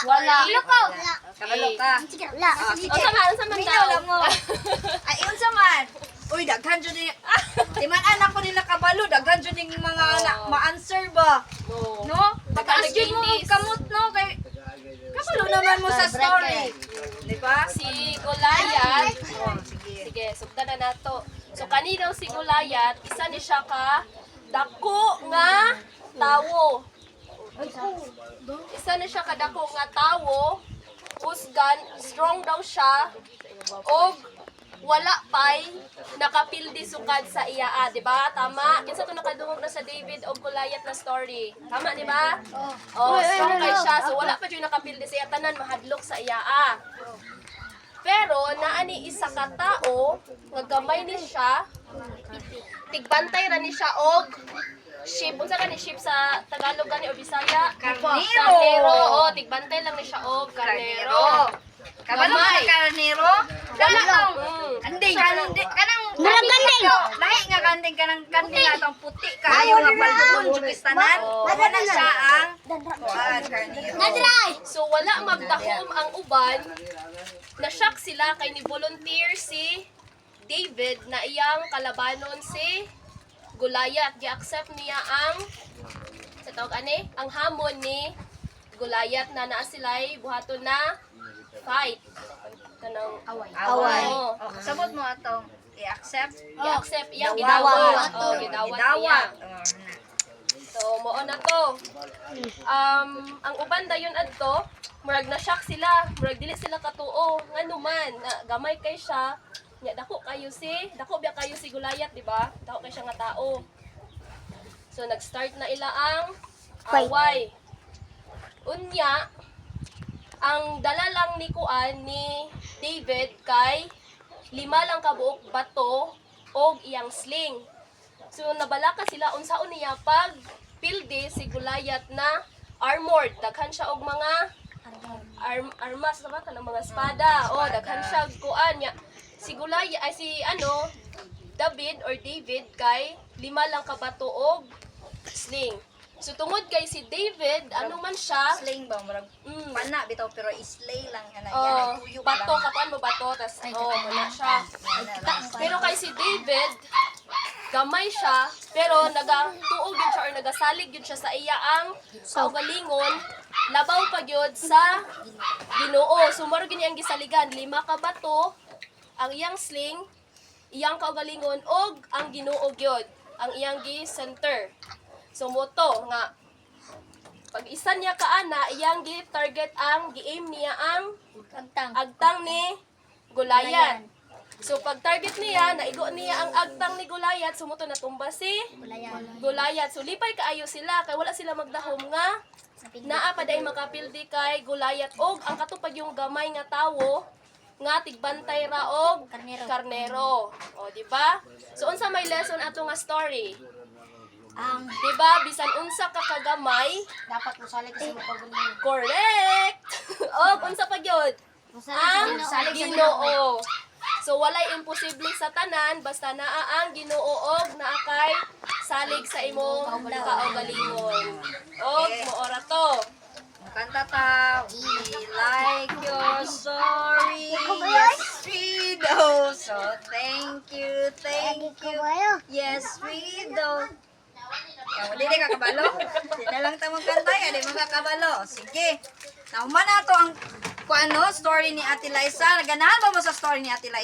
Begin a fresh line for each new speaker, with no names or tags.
Wala.
Lukaw.
Kabalo ka.
Wala.
Unsa man daw?
mo. Ay, unsa man. Uy, daghan jud ni. Di man anak ko nila kabalo, daghan jud ning mga ma-answer ba.
Oo.
No? Pag-ask jud mo
Nag-inis.
kamot no kay kabalo naman mo sa story. Di ba?
Si Goliath.
Oh, sige.
Sige, sugdan na nato. So kanino si Goliath, isa ni siya ka dako nga tawo. Isa ni siya ka dako nga tawo. Usgan, strong daw siya. Og wala pay nakapildi sukad sa iya, di ba? Tama. Kinsa to nakadungog na sa David og Goliath na story. Tama, di ba? Oh, strong kay siya. So wala pa jud nakapildi sa iya tanan mahadlok sa iya. Pero naani isa ka tao nga gamay ni siya. Tigbantay ra ni siya og sheep. Unsa gani sheep sa Tagalog gani o Bisaya?
Karnero.
Karnero. Oh, tigbantay lang ni siya og karnero.
Kabalo
Gamay.
ka karnero?
Wala lang.
Kanding, kanang
Murag kanding.
Lahi nga kanding, kanang kanding nga itong puti ka. Ayaw nga balbukon, jukistanan. Wala siya ang karnero.
Nadray.
So wala magdahom ang uban. Na-shock sila kay ni volunteer si David na iyang kalabanon si Goliath. Gi-accept niya ang sa tawag ani, ang hamon ni Goliath na naa sila'y buhaton na fight. Kanang
Away.
Oo.
Oh, sabot mo atong i-accept.
Gi-accept iyang
Gidawat.
gidawat. Oh, gidawat niya.
Gidawat.
So, mao na to. Ang uban dayon adto, murag na shock sila, murag dili sila katuo. Ngano man, na gamay kay siya, nya dako biya kayo si Goliath, di ba? Dako kay siya nga tao. So nag-start na ila ang away. Unya, ang dala lang ni kuan ni David kay 5 lang kabuok bato og iyang sling. So nabalaka sila unsaon niya pag pildi si Goliath na armored. Daghan siya og mga armas ba kanang mga espada. Oh, daghan siya og kuan niya. Si Goliath ay si David kay 5 lang ka bato og sling. So tungod kay si David, ano man siya,
Sling ba? Marag pana bitaw pero islay lang yan.
oh,
Tuyo
bato, kapuan mo bato, tas wala siya. Pero kay si David, gamay siya, pero nagatuog yun siya or nagasalig yun siya sa iya ang kaugalingon, labaw pa yun sa Ginoo. So maro gini ang gisaligan, 5 ka bato, ang iyang sling, iyang kaugalingon, og ang Ginoo gyud, ang iyang gi-center. So moto nga pag isa niya kaana, iyang gi-target ang gi-aim niya ang agtang ni Goliath. So pag target niya, naigo niya ang agtang ni Goliath, sumuto na tumba si Goliath. So lipay kaayo sila kay wala sila magdahom nga naa pa day makapildi kay Goliath og ang katupag yung gamay nga tawo nga tigbantay ra og karnero. O di ba? So unsa may lesson ato nga story? Di ba bisan unsa ka kagamay,
Dapat mo sali kasi magpagaling.
correct. Og unsa pa gyud? Ang Ginoo. So walay imposible sa tanan basta naa ang Ginoo og naa kay salig sa imong kaugalingon. Og moora to.
Kanta ta, we like your story, yes we do. So thank you, yes we do. Hindi ka kabalo? Hindi na lang tamang kanta, hindi makakabalo. Sige. Nauman na to ang story ni Ate Liza. Naganahan ba mo sa story ni Ate Liza?